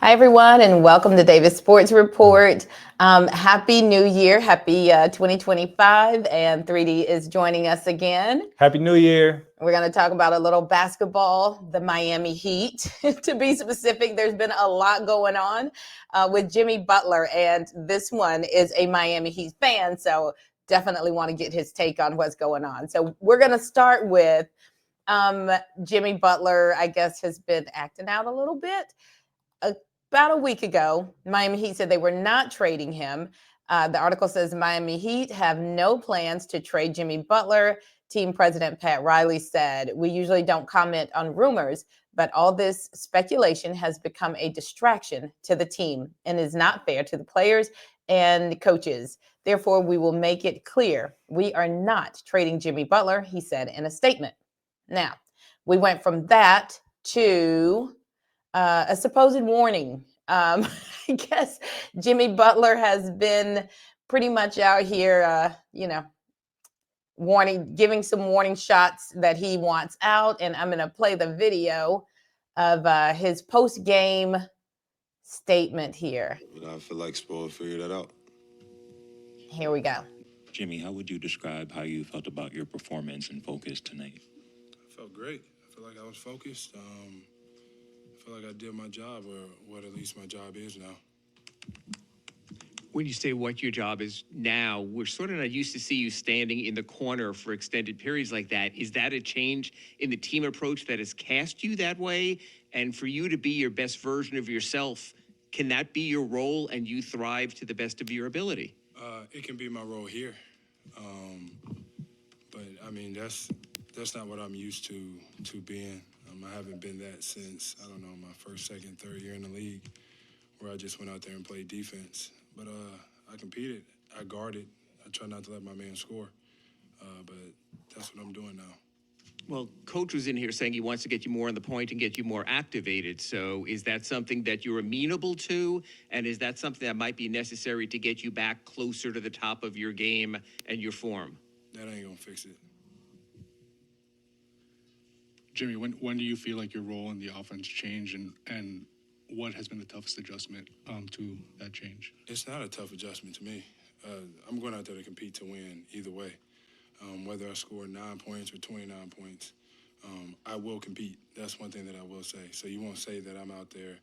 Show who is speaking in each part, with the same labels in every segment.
Speaker 1: Hi, everyone, and welcome to Davis Sports Report. Happy New Year. Happy 2025. And 3D is joining us again.
Speaker 2: Happy New Year.
Speaker 1: We're going to talk about a little basketball, the Miami Heat. To be specific, there's been a lot going on with Jimmy Butler, and this one is a Miami Heat fan, so definitely want to get his take on what's going on. So we're going to start with Jimmy Butler, I guess, has been acting out a little bit. About a week ago, Miami Heat said they were not trading him. The article says Miami Heat have no plans to trade Jimmy Butler. Team president Pat Riley said, "We usually don't comment on rumors, but all this speculation has become a distraction to the team and is not fair to the players and coaches. Therefore, we will make it clear we are not trading Jimmy Butler," he said in a statement. Now, we went from that to a supposed warning. I guess Jimmy Butler has been pretty much out here, giving some warning shots that he wants out. And I'm going to play the video of his post-game statement here.
Speaker 3: I feel like Spo figured that out.
Speaker 1: Here we go.
Speaker 4: Jimmy, how would you describe how you felt about your performance and focus tonight?
Speaker 3: I felt great. I feel like I was focused. I feel like I did my job, or what at least my job is now.
Speaker 5: When you say what your job is now, we're sort of not used to see you standing in the corner for extended periods like that. Is that a change in the team approach that has cast you that way? And for you to be your best version of yourself, can that be your role and you thrive to the best of your ability?
Speaker 3: It can be my role here. But, I mean, that's not what I'm used to being. I haven't been that since, I don't know, my first, second, third year in the league, where I just went out there and played defense. But I competed, I guarded, I try not to let my man score. But that's what I'm doing now.
Speaker 5: Well, Coach was in here saying he wants to get you more on the point and get you more activated. So is that something that you're amenable to? And is that something that might be necessary to get you back closer to the top of your game and your form?
Speaker 3: That ain't gonna fix it.
Speaker 6: Jimmy, when do you feel like your role in the offense changed, and what has been the toughest adjustment to that change?
Speaker 3: It's not a tough adjustment to me. I'm going out there to compete to win either way. Whether I score 9 points or 29 points, I will compete. That's one thing that I will say. So you won't say that I'm out there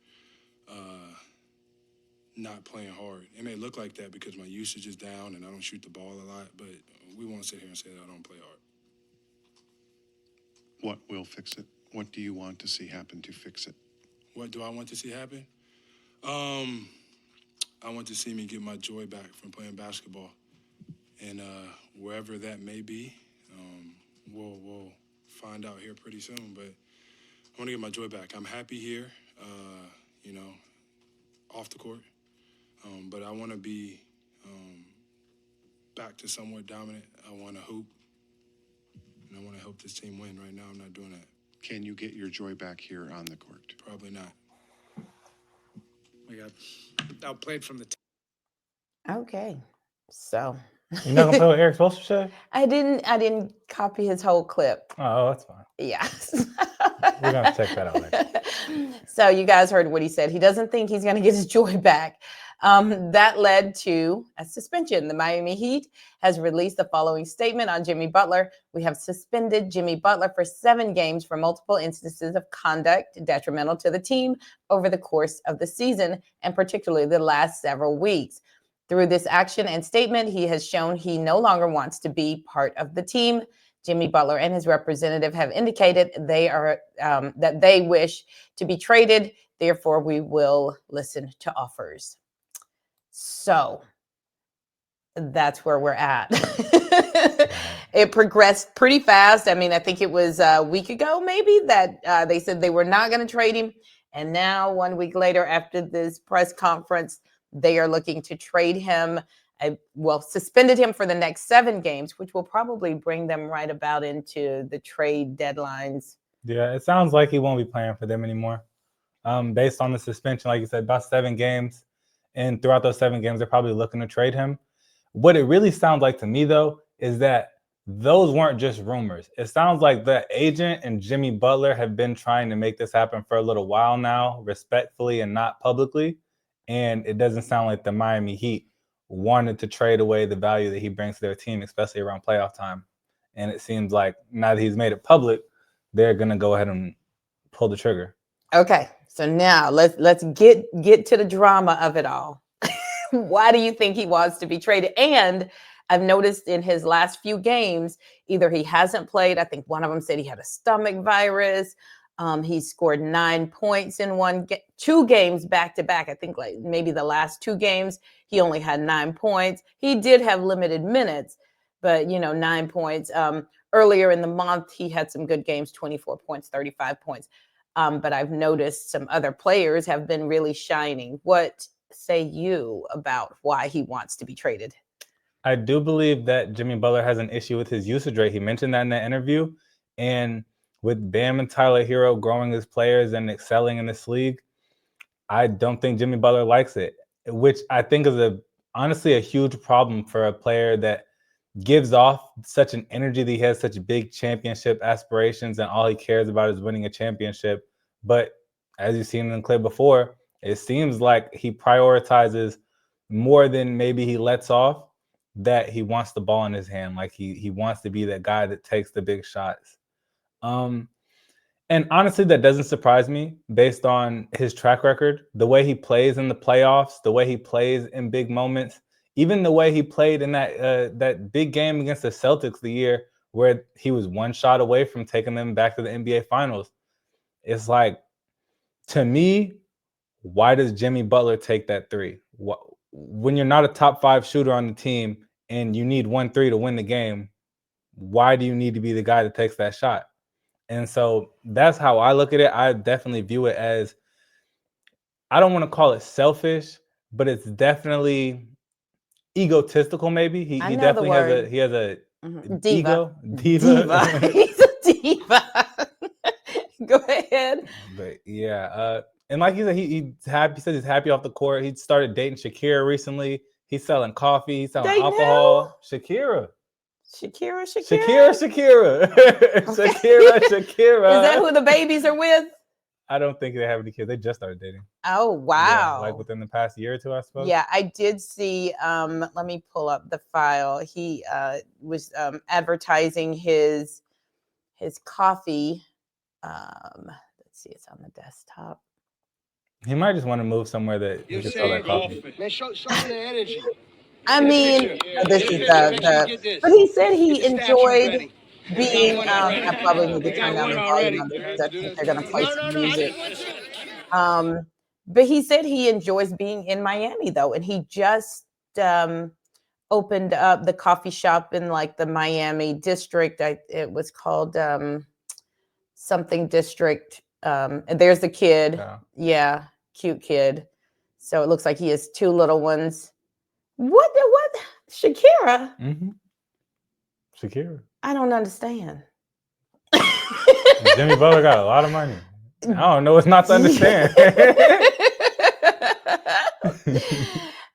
Speaker 3: not playing hard. It may look like that because my usage is down and I don't shoot the ball a lot, but we won't sit here and say that I don't play hard.
Speaker 7: What will fix it? What do you want to see happen to fix it?
Speaker 3: What do I want to see happen? I want to see me get my joy back from playing basketball. And wherever that may be, we'll find out here pretty soon. But I want to get my joy back. I'm happy here, off the court. But I want to be back to somewhat dominant. I want to hoop. And I want to help this team win. Right now, I'm not doing that.
Speaker 7: Can you get your joy back here on the court?
Speaker 3: Probably not.
Speaker 8: We got outplayed from the
Speaker 1: Okay, so
Speaker 2: You're not gonna play what Eric's supposed to say?
Speaker 1: I didn't copy his whole clip.
Speaker 2: Oh, that's fine.
Speaker 1: Yes.
Speaker 2: We're gonna have to check that out later.
Speaker 1: So you guys heard what he said. He doesn't think he's going to get his joy back. That led to a suspension. The Miami Heat has released the following statement on Jimmy Butler. "We have suspended Jimmy Butler for 7 games for multiple instances of conduct detrimental to the team over the course of the season, and particularly the last several weeks. Through this action and statement, he has shown he no longer wants to be part of the team. Jimmy Butler and his representative have indicated that they wish to be traded. Therefore, we will listen to offers." So that's where we're at. It progressed pretty fast. I mean, I think it was a week ago, maybe, that they said they were not going to trade him. And now 1 week later, after this press conference, they are looking to trade him. Suspended him for the next 7 games, which will probably bring them right about into the trade deadlines.
Speaker 2: Yeah, it sounds like he won't be playing for them anymore. Based on the suspension, like you said, about 7 games. And throughout those 7 games, they're probably looking to trade him. What it really sounds like to me, though, is that those weren't just rumors. It sounds like the agent and Jimmy Butler have been trying to make this happen for a little while now, respectfully and not publicly. And it doesn't sound like the Miami Heat wanted to trade away the value that he brings to their team, especially around playoff time. And it seems like now that he's made it public, they're going to go ahead and pull the trigger.
Speaker 1: Okay, so now let's get to the drama of it all. Why do you think he wants to be traded? And I've noticed in his last few games, either he hasn't played. I think one of them said he had a stomach virus. He scored 9 points in 2 games back to back. I think like maybe the last 2 games, he only had 9 points. He did have limited minutes, but 9 points. Earlier in the month, he had some good games, 24 points, 35 points. But I've noticed some other players have been really shining. What say you about why he wants to be traded?
Speaker 2: I do believe that Jimmy Butler has an issue with his usage rate. He mentioned that in that interview. And with Bam and Tyler Hero growing as players and excelling in this league, I don't think Jimmy Butler likes it, which I think is honestly a huge problem for a player that gives off such an energy that he has such big championship aspirations and all he cares about is winning a championship. But as you've seen in the clip before, it seems like he prioritizes more than maybe he lets off, that he wants the ball in his hand. Like he wants to be that guy that takes the big shots. And honestly, that doesn't surprise me based on his track record, the way he plays in the playoffs, the way he plays in big moments, even the way he played in that big game against the Celtics the year where he was 1 shot away from taking them back to the NBA Finals. It's like, to me, why does Jimmy Butler take that 3? When you're not a top 5 shooter on the team and you need 1 3 to win the game, why do you need to be the guy that takes that shot? And so that's how I look at it. I definitely view it as, I don't want to call it selfish, but it's definitely egotistical. Maybe he definitely has a
Speaker 1: diva.
Speaker 2: diva.
Speaker 1: He's a diva. Go ahead.
Speaker 2: But yeah, and like you said, he's happy. He said he's happy off the court. He started dating Shakira recently. He's selling coffee. He's selling alcohol. Shakira.
Speaker 1: Shakira.
Speaker 2: Shakira.
Speaker 1: Is that who the babies are with?
Speaker 2: I don't think they have any kids. They just started dating.
Speaker 1: Oh, wow.
Speaker 2: Yeah, like within the past year or 2, I suppose.
Speaker 1: Yeah, I did see, let me pull up the file. He was advertising his coffee. Let's see, it's on the desktop.
Speaker 2: He might just want to move somewhere that he can sell that coffee.
Speaker 9: Man, show me the energy.
Speaker 1: I mean, this is but he said he enjoyed being, I probably need to turn down the volume on this because I think they're going to play some music. But he said he enjoys being in Miami, though, and he just opened up the coffee shop in like the Miami district. It was called something district. And there's the kid. Yeah, cute kid. So it looks like he has 2 little ones. What? Shakira?
Speaker 2: Mm-hmm. Shakira.
Speaker 1: I don't understand.
Speaker 2: Jimmy Butler got a lot of money. I don't know what's not to understand.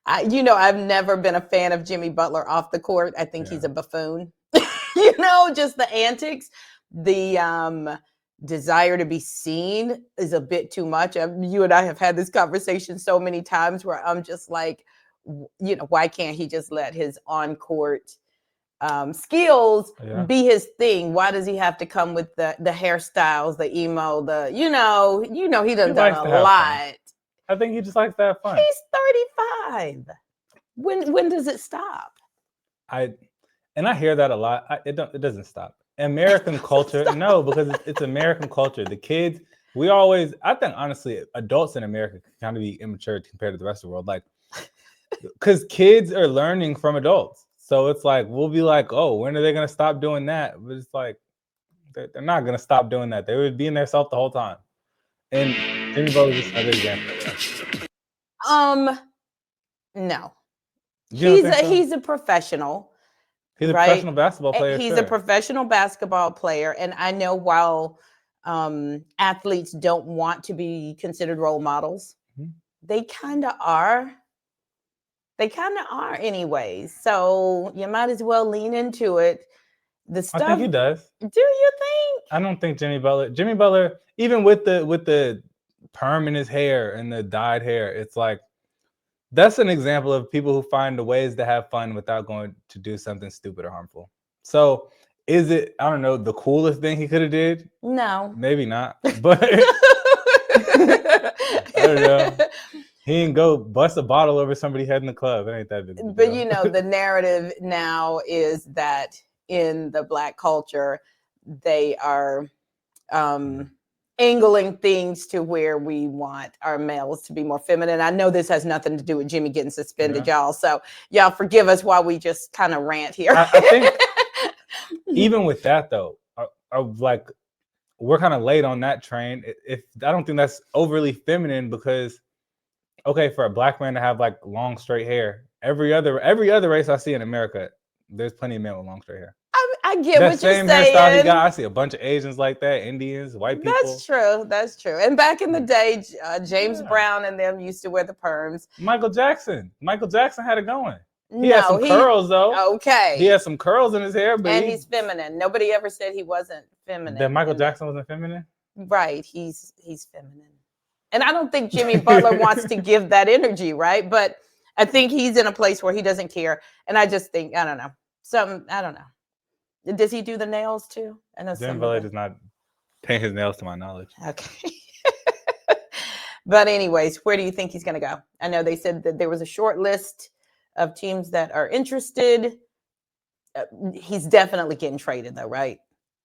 Speaker 1: I've never been a fan of Jimmy Butler off the court. I think he's a buffoon. Just the antics, the desire to be seen is a bit too much. You and I have had this conversation so many times where I'm just like, why can't he just let his on-court skills be his thing? Why does he have to come with the hairstyles, the emo, he done a lot.
Speaker 2: I think he just likes to have fun.
Speaker 1: He's 35. When does it stop?
Speaker 2: I hear that a lot. It doesn't stop. American culture, no, because it's American culture. The kids, I think honestly, adults in America can kind of be immature compared to the rest of the world. Like, because kids are learning from adults. So it's like, we'll be like, oh, when are they going to stop doing that? But it's like, they're not going to stop doing that. They were being themselves the whole time. And Jimmy Butler is another example of that.
Speaker 1: No. He's a professional.
Speaker 2: He's a professional basketball player.
Speaker 1: He's a professional basketball player. And I know while athletes don't want to be considered role models, they kind of are. Anyways. So you might as well lean into it. The
Speaker 2: I
Speaker 1: stuff.
Speaker 2: think he does.
Speaker 1: Do you think?
Speaker 2: I don't think Jimmy Butler, even with the perm in his hair and the dyed hair, it's like that's an example of people who find the ways to have fun without going to do something stupid or harmful. So is it, I don't know, the coolest thing he could have did?
Speaker 1: No.
Speaker 2: Maybe not. But I don't know. He didn't go bust a bottle over somebody's head in the club. It ain't that big of a
Speaker 1: But
Speaker 2: deal.
Speaker 1: you know, the narrative now is that in the Black culture, they are angling things to where we want our males to be more feminine. I know this has nothing to do with Jimmy getting suspended, y'all. So y'all forgive us while we just kind of rant here.
Speaker 2: I think even with that though, like we're kind of late on that train. If I don't think that's overly feminine because, okay, for a black man to have like long straight hair, every other race I see in America, there's plenty of men with long straight hair.
Speaker 1: I get
Speaker 2: that
Speaker 1: what you're
Speaker 2: same
Speaker 1: saying.
Speaker 2: hairstyle he got, I see a bunch of Asians like that, Indians, white people.
Speaker 1: That's true. That's true. And back in the day, James Brown and them used to wear the perms.
Speaker 2: Michael Jackson had it going. He had some curls though.
Speaker 1: Okay.
Speaker 2: He had some curls in his hair, but
Speaker 1: he's feminine. Nobody ever said he wasn't feminine.
Speaker 2: That Michael Jackson wasn't feminine?
Speaker 1: Right. He's feminine. And I don't think Jimmy Butler wants to give that energy, right? But I think he's in a place where he doesn't care. And I just think, I don't know. I don't know. Does he do the nails too? I know
Speaker 2: Jimmy Butler does not paint his nails to my knowledge.
Speaker 1: Okay. But anyways, where do you think he's going to go? I know they said that there was a short list of teams that are interested. He's definitely getting traded though, right?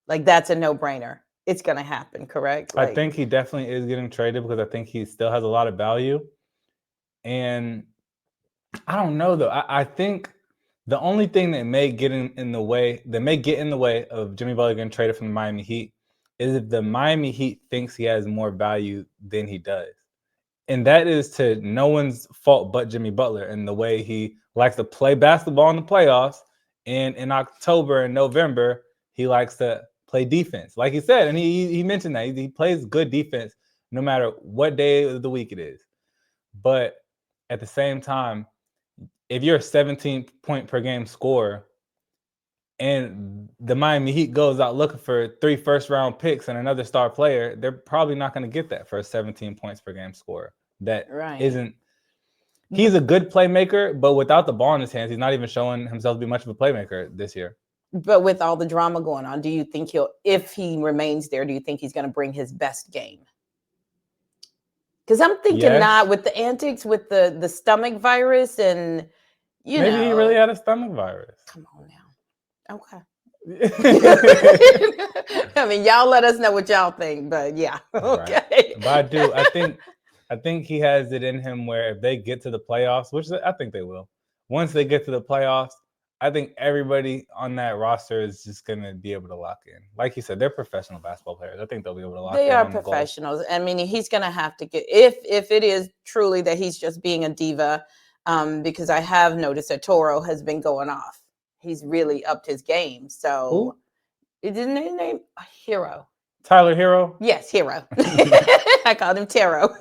Speaker 1: Like that's a no-brainer. It's going to happen, correct?
Speaker 2: I think he definitely is getting traded because I think he still has a lot of value. And I don't know though. I think the only thing that may get in the way of Jimmy Butler getting traded from the Miami Heat is if the Miami Heat thinks he has more value than he does. And that is to no one's fault but Jimmy Butler and the way he likes to play basketball in the playoffs. And in October and November, he likes to play defense. Like he said, and he mentioned that. He plays good defense no matter what day of the week it is. But at the same time, if you're a 17-point per game scorer and the Miami Heat goes out looking for 3 first-round picks and another star player, they're probably not going to get that for a 17 points per game scorer. That isn't – he's a good playmaker, but without the ball in his hands, he's not even showing himself to be much of a playmaker this year.
Speaker 1: But with all the drama going on, do you think if he remains there, do you think he's going to bring his best game? Because I'm thinking not with the antics, with the stomach virus and,
Speaker 2: Maybe he really had a stomach virus.
Speaker 1: Come on now. Okay. I mean, y'all let us know what y'all think, but yeah. Okay.
Speaker 2: Right. But I think he has it in him where if they get to the playoffs, which I think they will, once they get to the playoffs, I think everybody on that roster is just going to be able to lock in. Like you said, they're professional basketball players. I think they'll be able to lock in.
Speaker 1: They are professionals. I mean, he's going to have to get, if it is truly that he's just being a diva, because I have noticed that Toro has been going off. He's really upped his game. So, isn't his name Hero?
Speaker 2: Tyler Hero?
Speaker 1: Yes, Hero. I called him Taro.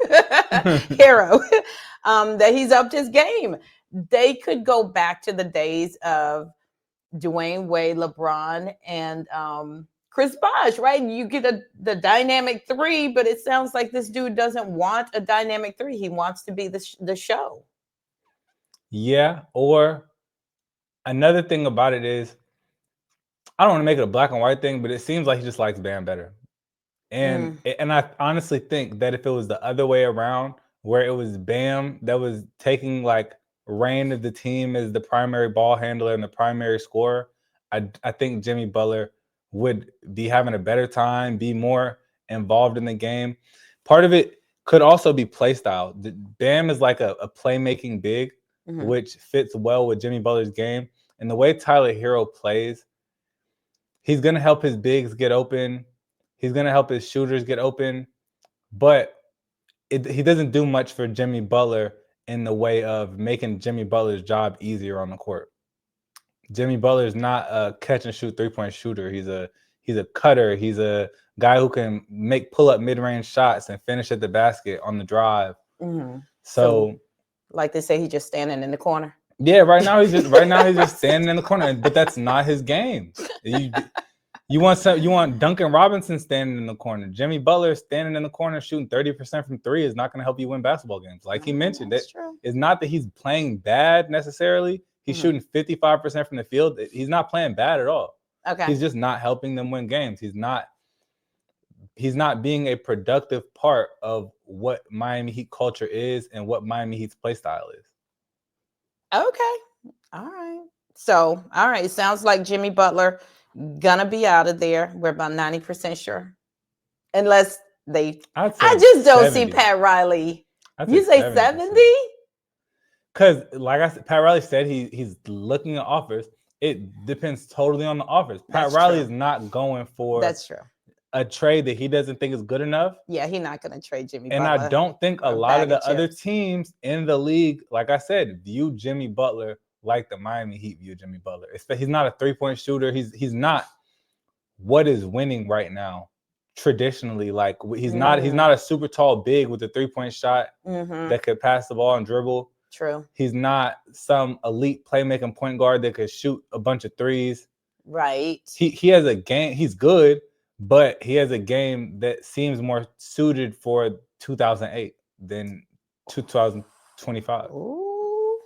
Speaker 1: Hero. That he's upped his game. They could go back to the days of Dwayne Wade, LeBron, and Chris Bosh, right? You get the dynamic three, but it sounds like this dude doesn't want a dynamic three. He wants to be the show.
Speaker 2: Yeah, or another thing about it is, I don't want to make it a black and white thing, but it seems like he just likes Bam better. And I honestly think that if it was the other way around, where it was Bam that was taking like reign of the team as the primary ball handler and the primary scorer, I think Jimmy Butler would be having a better time, be more involved in the game. Part of it could also be play style. Bam is like a playmaking big, which fits well with Jimmy Butler's game. And the way Tyler Hero plays, he's going to help his bigs get open. He's going to help his shooters get open. But he doesn't do much for Jimmy Butler in the way of making Jimmy Butler's job easier on the court. Jimmy Butler is not a catch and shoot 3-point shooter. He's a cutter. He's a guy who can make pull-up mid-range shots and finish at the basket on the drive. So
Speaker 1: like they say, he's just standing in the corner.
Speaker 2: Yeah, right now he's just standing in the corner, but that's not his game. You want Duncan Robinson standing in the corner. Jimmy Butler standing in the corner shooting 30% from three is not going to help you win basketball games. Like he mentioned,
Speaker 1: That's true.
Speaker 2: it's not that he's playing bad necessarily. He's shooting 55% from the field. He's not playing bad at all.
Speaker 1: Okay.
Speaker 2: He's just not helping them win games. He's not being a productive part of what Miami Heat culture is and what Miami Heat's play style is.
Speaker 1: Okay. All right. So, all right. Sounds like Jimmy Butler gonna be out of there. We're about 90% sure. Unless I just don't
Speaker 2: 70.
Speaker 1: see Pat Riley.
Speaker 2: I'd
Speaker 1: You say 70?
Speaker 2: Because, like I said, Pat Riley said he's looking at offers. It depends totally on the offers. Pat Riley is not going for
Speaker 1: That's true.
Speaker 2: a trade that he doesn't think is good enough.
Speaker 1: Yeah, he's not going to trade Jimmy
Speaker 2: and
Speaker 1: Butler.
Speaker 2: I don't think a lot of the other teams in the league, like I said, view Jimmy Butler like the Miami Heat view Jimmy Butler. He's not a three-point shooter. He's not what is winning right now. Traditionally, like he's not a super tall big with a three-point shot that could pass the ball and dribble.
Speaker 1: True.
Speaker 2: He's not some elite playmaking point guard that could shoot a bunch of threes.
Speaker 1: Right.
Speaker 2: He has a game. He's good, but he has a game that seems more suited for 2008 than 2025.
Speaker 1: Ooh.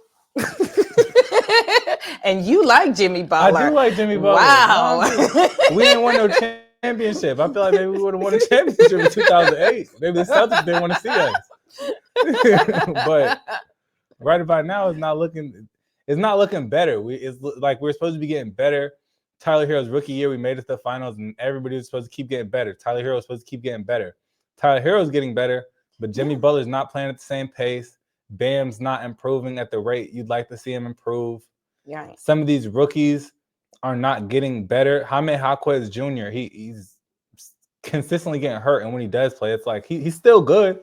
Speaker 1: And you like Jimmy Butler.
Speaker 2: I do like Jimmy Butler.
Speaker 1: Wow.
Speaker 2: We didn't win no championship. I feel like maybe we would have won a championship in 2008. Maybe the Celtics didn't want to see us. But right about now, it's not looking better. It's like we're supposed to be getting better. Tyler Hero's rookie year, we made it to the finals, and everybody was supposed to keep getting better. Tyler Hero was supposed to keep getting better. Tyler Hero's getting better, but Jimmy Butler's not playing at the same pace. Bam's not improving at the rate you'd like to see him improve.
Speaker 1: Yeah.
Speaker 2: Some of these rookies are not getting better. Jaime Jaquez Jr., he's consistently getting hurt, and when he does play, it's like he's still good.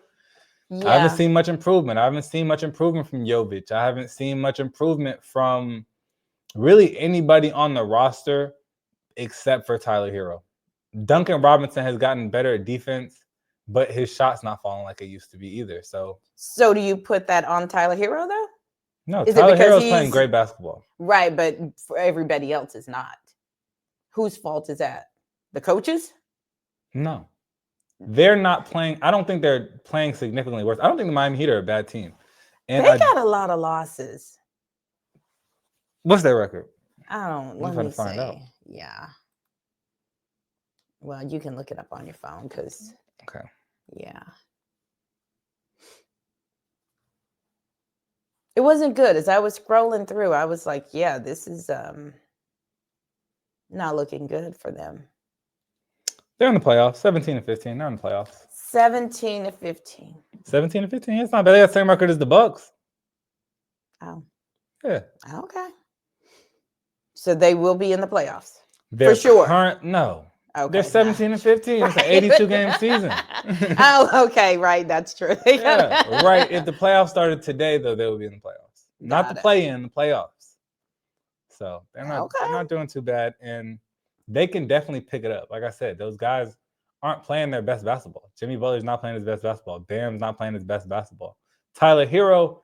Speaker 2: Yeah. I haven't seen much improvement. I haven't seen much improvement from Jovic. I haven't seen much improvement from really anybody on the roster except for Tyler Hero. Duncan Robinson has gotten better at defense, but his shot's not falling like it used to be either. So
Speaker 1: do you put that on Tyler Hero, though?
Speaker 2: No, Tyler Hero's playing great basketball.
Speaker 1: Right, but for everybody else is not. Whose fault is that? The coaches?
Speaker 2: No. They're not playing. I don't think they're playing significantly worse. I don't think the Miami Heat are a bad team. And
Speaker 1: they got a lot of losses.
Speaker 2: What's their record?
Speaker 1: I don't. Let me find out. Yeah. Well, you can look it up on your phone because.
Speaker 2: Okay.
Speaker 1: Yeah. It wasn't good. As I was scrolling through, I was like, "Yeah, this is not looking good for them."
Speaker 2: They're in the playoffs. 17-15. They're in the playoffs.
Speaker 1: 17-15.
Speaker 2: 17-15. It's not bad. They got the same record as the Bucks.
Speaker 1: Oh.
Speaker 2: Yeah.
Speaker 1: Okay. So they will be in the playoffs. For sure.
Speaker 2: No.
Speaker 1: Okay.
Speaker 2: They're 17-15. It's an 82-game season.
Speaker 1: Oh, okay. Right. That's true.
Speaker 2: Yeah, right. If the playoffs started today, though, they would be in the playoffs. Not the play-in, the playoffs. So they're not doing too bad. And they can definitely pick it up. Like I said, those guys aren't playing their best basketball. Jimmy Butler's not playing his best basketball. Bam's not playing his best basketball. Tyler Hero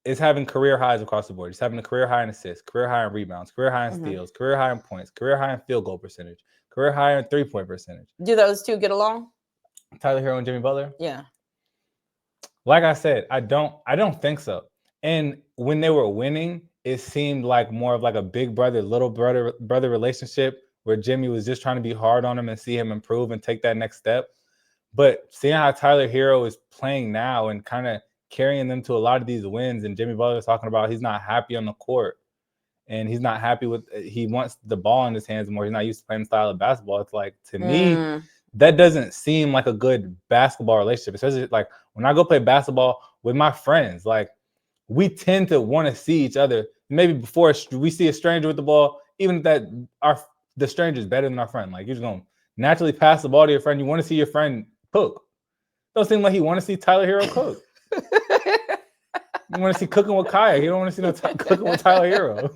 Speaker 2: is having career highs across the board. He's having a career high in assists, career high in rebounds, career high in steals, career high in points, career high in field goal percentage, career high in three-point percentage.
Speaker 1: Do those two get along?
Speaker 2: Tyler Hero and Jimmy Butler?
Speaker 1: Yeah.
Speaker 2: Like I said, I don't think so. And when they were winning, it seemed like more of like a big brother, little brother relationship where Jimmy was just trying to be hard on him and see him improve and take that next step. But seeing how Tyler Hero is playing now and kind of carrying them to a lot of these wins, and Jimmy Butler is talking about he's not happy on the court and he's not happy with, he wants the ball in his hands more. He's not used to playing the style of basketball. It's like, to me, that doesn't seem like a good basketball relationship, especially like when I go play basketball with my friends. Like, we tend to want to see each other. Maybe before we see a stranger with the ball, even that the stranger is better than our friend. Like, you're just going to naturally pass the ball to your friend. You want to see your friend cook. Don't seem like you want to see Tyler Hero cook. You want to see cooking with Kaya. You don't want to see no cooking with Tyler Hero.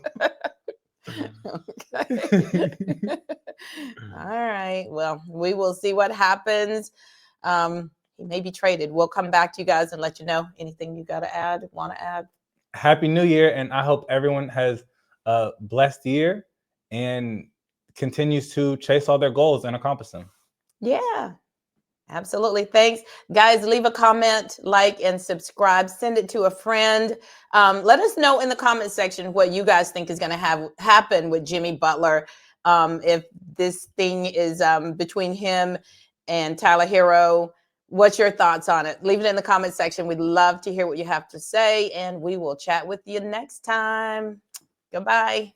Speaker 1: Okay. All right. Well, we will see what happens. He may be traded. We'll come back to you guys and let you know. Anything you got to add, want to add?
Speaker 2: Happy New Year, and I hope everyone has a blessed year and continues to chase all their goals and accomplish them.
Speaker 1: Yeah. Absolutely. Thanks. Guys, leave a comment, like, and subscribe. Send it to a friend. Let us know in the comment section what you guys think is going to happen with Jimmy Butler. If this thing is between him and Tyler Hero, what's your thoughts on it? Leave it in the comment section. We'd love to hear what you have to say, and we will chat with you next time. Goodbye.